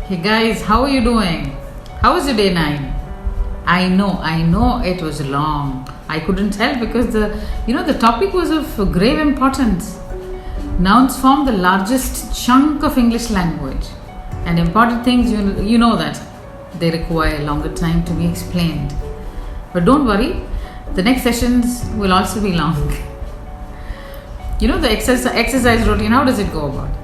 Hey guys, how are you doing? How was your day 9? I know it was long. I couldn't tell because the topic was of grave importance. Nouns form the largest chunk of English language, and important things you know that they require longer time to be explained. But don't worry, the next sessions will also be long. The exercise routine, how does it go about?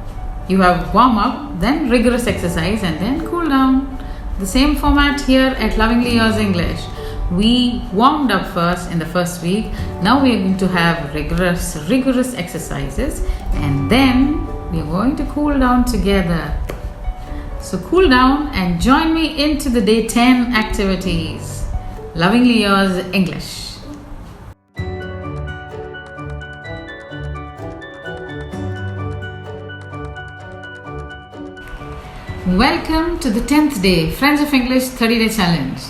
You have warm up, then rigorous exercise, and then cool down. The same format here at Lovingly Yours English. We warmed up first in the first week. Now we are going to have rigorous exercises, and then we are going to cool down together. So cool down and join me into the day 10 activities. Lovingly Yours English. Welcome to the 10th day Friends of English 30-day challenge.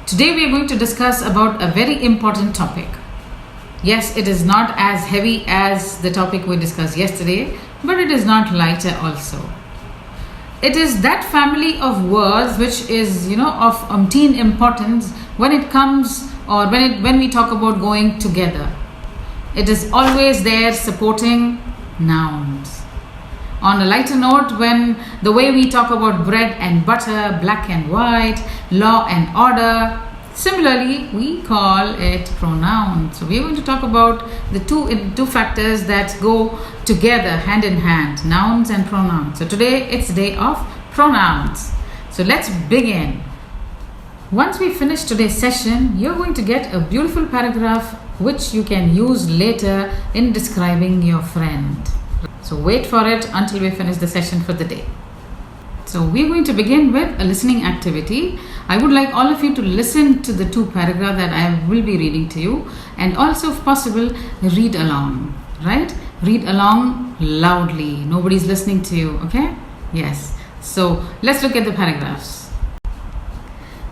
Today we are going to discuss about a very important topic. Yes, it is not as heavy as the topic we discussed yesterday, but it is not lighter also. It is that family of words which is, of umpteen importance when it comes or when we talk about going together. It is always there supporting nouns. On a lighter note, when the way we talk about bread and butter, black and white, law and order, similarly we call it pronouns. So we are going to talk about the two factors that go together hand in hand, nouns and pronouns. So today it's day of pronouns. So let's begin. Once we finish today's session, you're going to get a beautiful paragraph which you can use later in describing your friend. So wait for it until we finish the session for the day. So we're going to begin with a listening activity. I would like all of you to listen to the two paragraphs that I will be reading to you, and also if possible read along, right? Read along loudly. Nobody's listening to you, okay? Yes. So let's look at the paragraphs.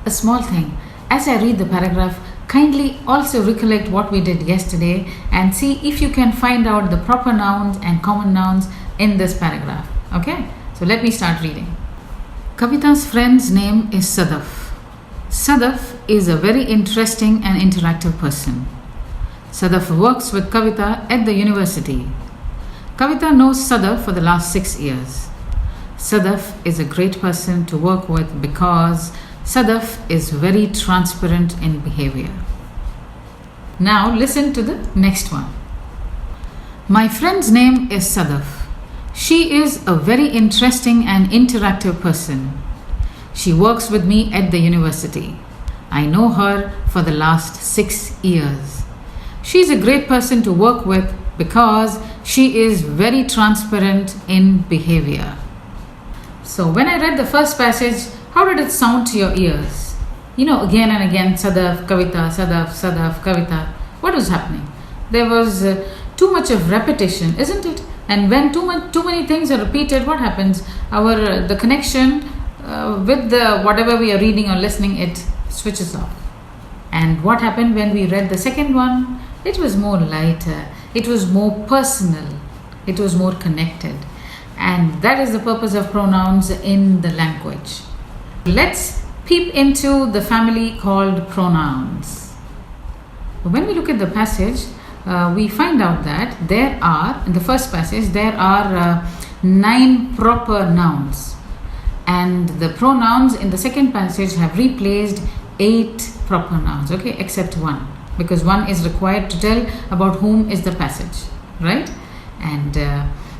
A small thing. As I read the paragraph, kindly also recollect what we did yesterday and see if you can find out the proper nouns and common nouns in this paragraph. Okay? So let me start reading. Kavita's friend's name is Sadaf. Sadaf is a very interesting and interactive person. Sadaf works with Kavita at the university. Kavita knows Sadaf for the last 6 years. Sadaf is a great person to work with because Sadaf is very transparent in behavior. Now listen to the next one. My friend's name is Sadaf. She is a very interesting and interactive person. She works with me at the university. I know her for the last 6 years. She is a great person to work with because she is very transparent in behavior. So when I read the first passage, how did it sound to your ears? Again and again, Sadaf, Kavita, Sadaf, Sadaf, Kavita. What was happening? There was too much of repetition, isn't it? And when too many things are repeated, what happens? The connection with the whatever we are reading or listening, it switches off. And what happened when we read the second one? It was more lighter. It was more personal. It was more connected. And that is the purpose of pronouns in the language. Let's peep into the family called pronouns. When we look at the passage, we find out that in the first passage, there are 9 proper nouns. And the pronouns in the second passage have replaced 8 proper nouns, okay, except one. Because one is required to tell about whom is the passage, right? And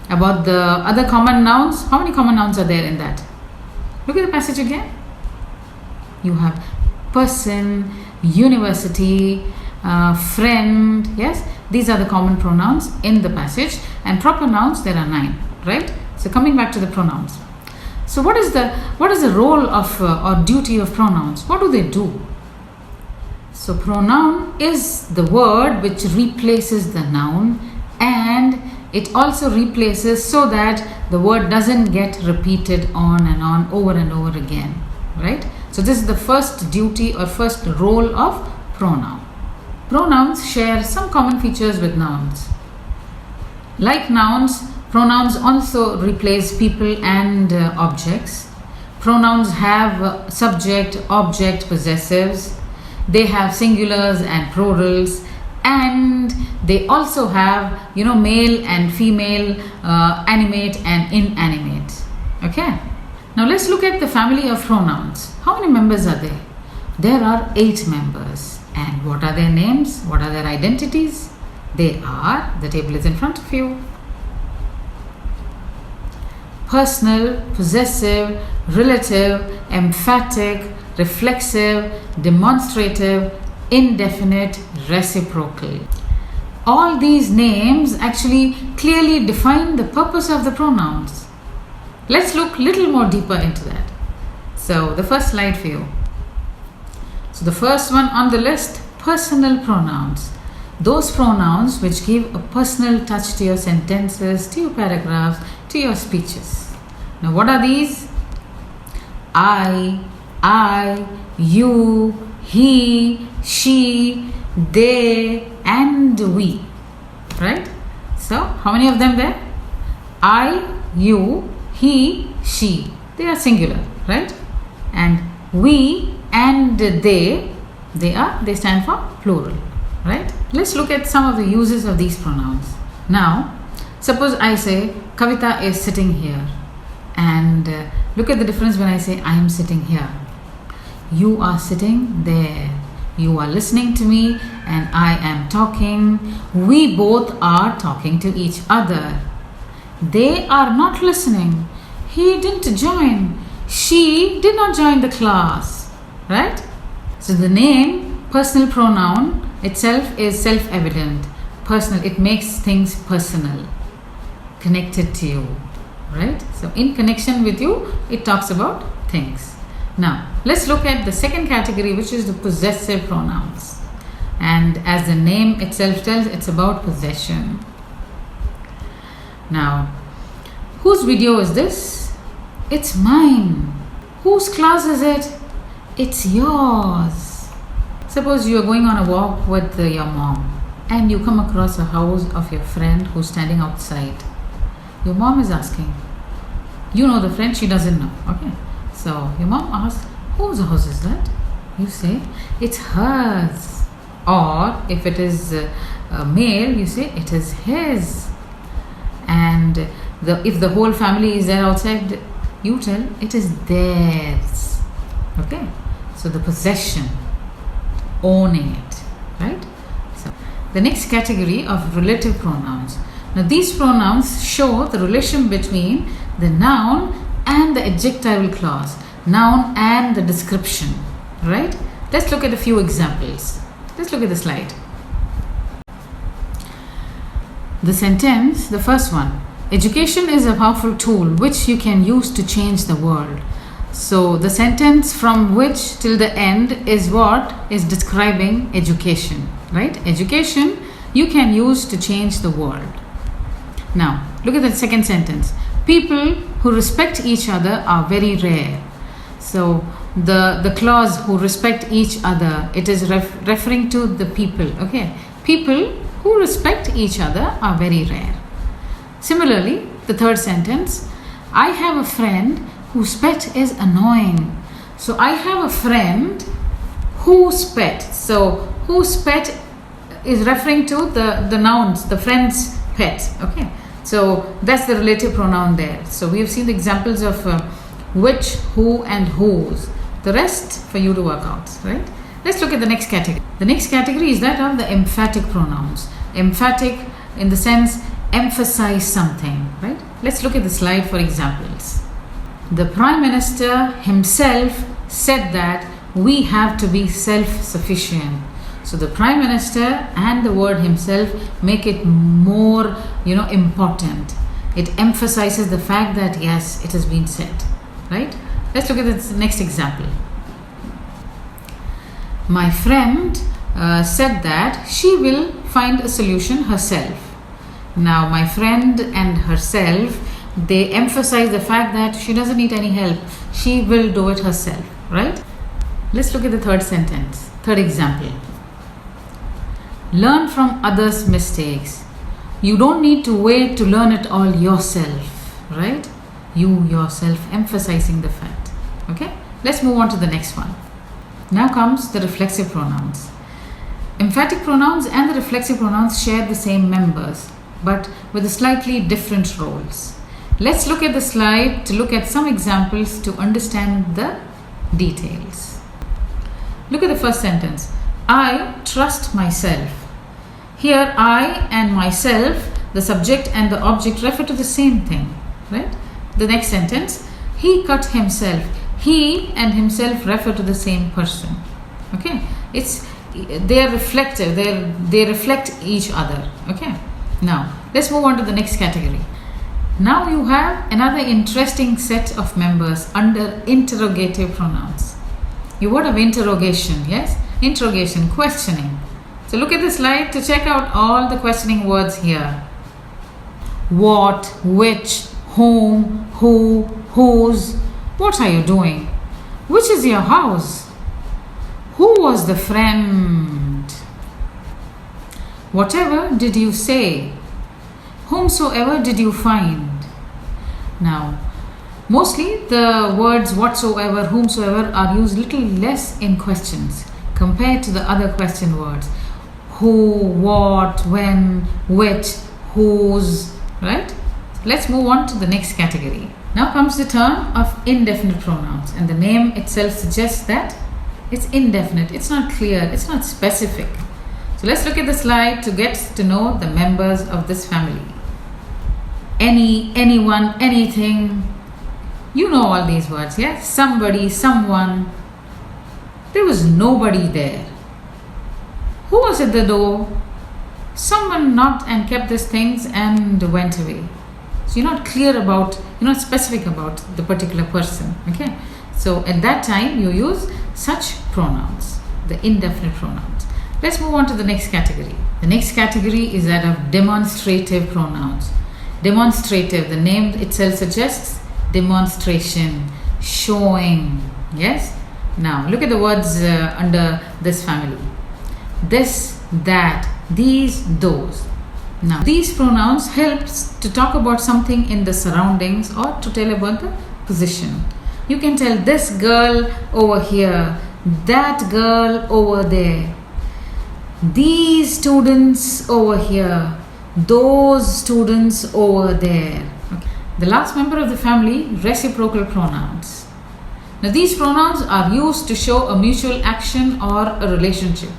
about the other common nouns, how many common nouns are there in that? Look at the passage again. You have person, university, friend. Yes, these are the common pronouns in the passage, and proper nouns there are 9, right? So coming back to the pronouns. So what is the role of or duty of pronouns? What do they do? So pronoun is the word which replaces the noun, and it also replaces so that the word doesn't get repeated on and on over and over again, right? So this is the first duty or first role of pronoun. Pronouns share some common features with nouns. Like nouns, pronouns also replace people and objects. Pronouns have subject, object, possessives. They have singulars and plurals, and they also have, male and female, animate and inanimate. Okay. Now let's look at the family of pronouns. How many members are there? There are 8 members. And what are their names? What are their identities? They are, the table is in front of you: personal, possessive, relative, emphatic, reflexive, demonstrative, indefinite, reciprocal. All these names actually clearly define the purpose of the pronouns. Let's look a little more deeper into that. So the first slide for you. So the first one on the list, personal pronouns. Those pronouns which give a personal touch to your sentences, to your paragraphs, to your speeches. Now what are these? I, you, he, she, they, and we. Right? So how many of them there? I, you, he, she. They are singular, right? And we and they stand for plural, right? Let's look at some of the uses of these pronouns. Now, suppose I say Kavita is sitting here, and look at the difference when I say I am sitting here. You are sitting there. You are listening to me and I am talking. We both are talking to each other. They are not listening. He didn't join. She did not join the class. Right? So the name personal pronoun itself is self-evident. Personal. It makes things personal. Connected to you. Right? So in connection with you, it talks about things. Now, let's look at the second category, which is the possessive pronouns. And as the name itself tells, it's about possession. Now, whose video is this? It's mine. Whose class is it? It's yours. Suppose you are going on a walk with your mom and you come across a house of your friend who's standing outside. Your mom is asking. You know the friend, she doesn't know. Okay. So your mom asks, whose house is that? You say, it's hers. Or if it is a male, you say, it is his. And if the whole family is there outside, you tell, it is theirs. Okay? So the possession, owning it. Right? So the next category of relative pronouns. Now these pronouns show the relation between the noun and the adjectival clause, noun and the description, right? Let's look at a few examples. Let's look at the slide. The sentence, the first one, education is a powerful tool which you can use to change the world. So the sentence from which till the end is what is describing education, right? Education you can use to change the world. Now, look at the second sentence. People who respect each other are very rare. So the clause who respect each other, it is referring to the people. Okay, people who respect each other are very rare. Similarly, the third sentence, I have a friend whose pet is annoying. So I have a friend whose pet. So whose pet is referring to the nouns, the friend's pet. Okay. So that's the relative pronoun there. So we have seen the examples of which, who, and whose. The rest for you to work out, right? Let's look at the next category. The next category is that of the emphatic pronouns. Emphatic in the sense emphasize something, right? Let's look at the slide for examples. The Prime Minister himself said that we have to be self-sufficient. So the Prime Minister and the word himself make it more, important. It emphasizes the fact that yes, it has been said, right? Let's look at the next example. My friend said that she will find a solution herself. Now, my friend and herself, they emphasize the fact that she doesn't need any help. She will do it herself, right? Let's look at the third sentence, third example. Learn from others' mistakes. You don't need to wait to learn it all yourself, right? You yourself emphasizing the fact. Okay, let's move on to the next one. Now comes the reflexive pronouns. Emphatic pronouns and the reflexive pronouns share the same members, but with slightly different roles. Let's look at the slide to look at some examples to understand the details. Look at the first sentence. I trust myself. Here, I and myself, the subject and the object, refer to the same thing, right? The next sentence, he cut himself. He and himself refer to the same person. Okay, they are reflective. They reflect each other. Okay. Now let's move on to the next category. Now you have another interesting set of members under interrogative pronouns. You word of interrogation, yes? Interrogation, questioning. So look at the slide to check out all the questioning words here. What, which, whom, who, whose. What are you doing? Which is your house? Who was the friend? Whatever did you say? Whomsoever did you find? Now, mostly the words whatsoever, whomsoever are used little less in questions compared to the other question words. Who, what, when, which, whose, right? Let's move on to the next category. Now comes the term of indefinite pronouns, and the name itself suggests that it's indefinite, it's not clear, it's not specific. So let's look at the slide to get to know the members of this family. Any, anyone, anything. You know all these words, yeah? Somebody, someone. There was nobody there. Who was at the door? Someone knocked and kept these things and went away. So you're not clear about, you're not specific about the particular person. Okay. So at that time you use such pronouns, the indefinite pronouns. Let's move on to the next category. The next category is that of demonstrative pronouns. Demonstrative, the name itself suggests demonstration, showing. Yes. Now look at the words under this family. This, that, these, those. Now these pronouns helps to talk about something in the surroundings or to tell about the position. You can tell this girl over here, that girl over there, these students over here, those students over there. Okay. The last member of the family, reciprocal pronouns. Now these pronouns are used to show a mutual action or a relationship.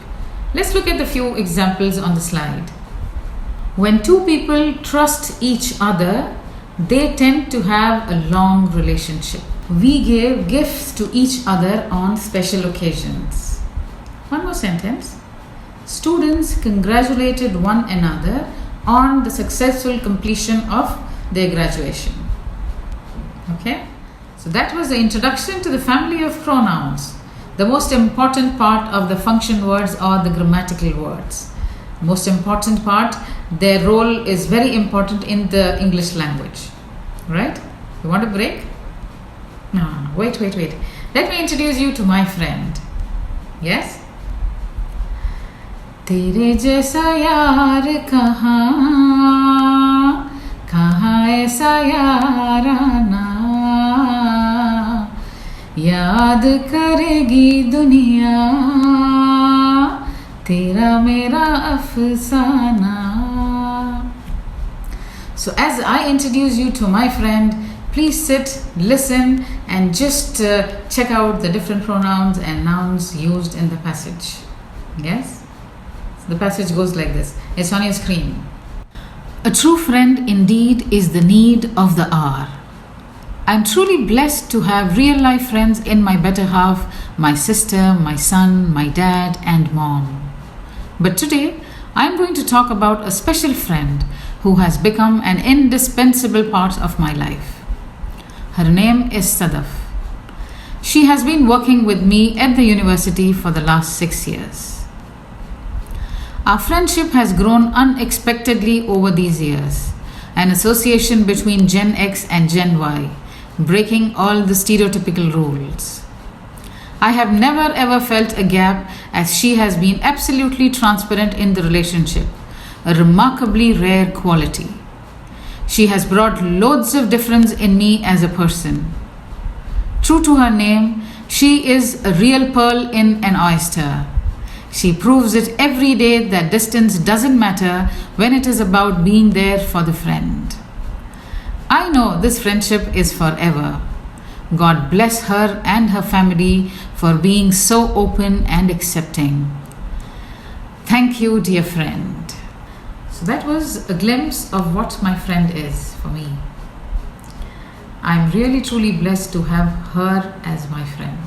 Let's look at the few examples on the slide. When two people trust each other, they tend to have a long relationship. We give gifts to each other on special occasions. One more sentence. Students congratulated one another on the successful completion of their graduation. Okay? So that was the introduction to the family of pronouns. The most important part of the function words are the grammatical words. Most important part, their role is very important in the English language. Right? You want a break? No, wait. Let me introduce you to my friend. Yes? तेरे जैसा यार कहाँ ऐसा याराना याद करेगी दुनिया तेरा मेरा अफसाना. So as I introduce you to my friend, please sit, listen and just check out the different pronouns and nouns used in the passage. Yes? The passage goes like this. It's on your screen. A true friend indeed is the need of the hour. I'm truly blessed to have real life friends in my better half, my sister, my son, my dad and mom. But today, I'm going to talk about a special friend who has become an indispensable part of my life. Her name is Sadaf. She has been working with me at the university for the last 6 years. Our friendship has grown unexpectedly over these years, an association between Gen X and Gen Y, breaking all the stereotypical rules. I have never ever felt a gap as she has been absolutely transparent in the relationship, a remarkably rare quality. She has brought loads of difference in me as a person. True to her name, she is a real pearl in an oyster. She proves it every day that distance doesn't matter when it is about being there for the friend. I know this friendship is forever. God bless her and her family for being so open and accepting. Thank you, dear friend. So that was a glimpse of what my friend is for me. I'm really truly blessed to have her as my friend.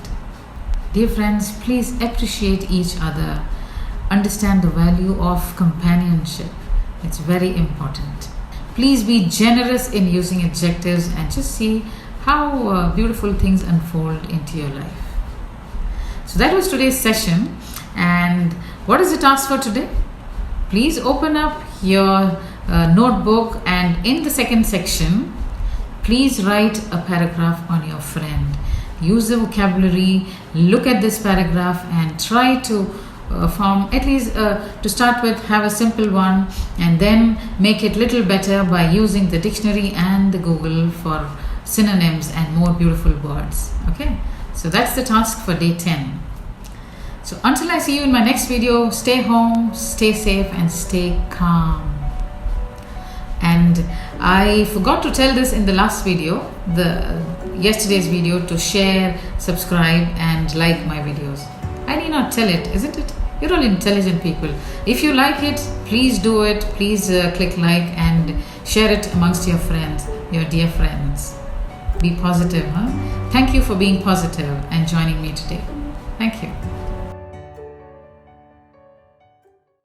Dear friends, please appreciate each other. Understand the value of companionship. It's very important. Please be generous in using adjectives and just see how beautiful things unfold into your life. So that was today's session. And what is the task for today? Please open up your notebook, and in the second section, please write a paragraph on your friend. Use the vocabulary, look at this paragraph and try to form, at least to start with, have a simple one, and then make it little better by using the dictionary and the Google for synonyms and more beautiful words. Okay, so that's the task for day 10. So until I see you in my next video, stay home, stay safe and stay calm. And I forgot to tell this in the last video, yesterday's video, to share, subscribe and like my videos. I need not tell it, isn't it? You're all intelligent people. If you like it, please do it. Please click like and share it amongst your friends, your dear friends. Be positive, huh? Thank you for being positive and joining me today. Thank you.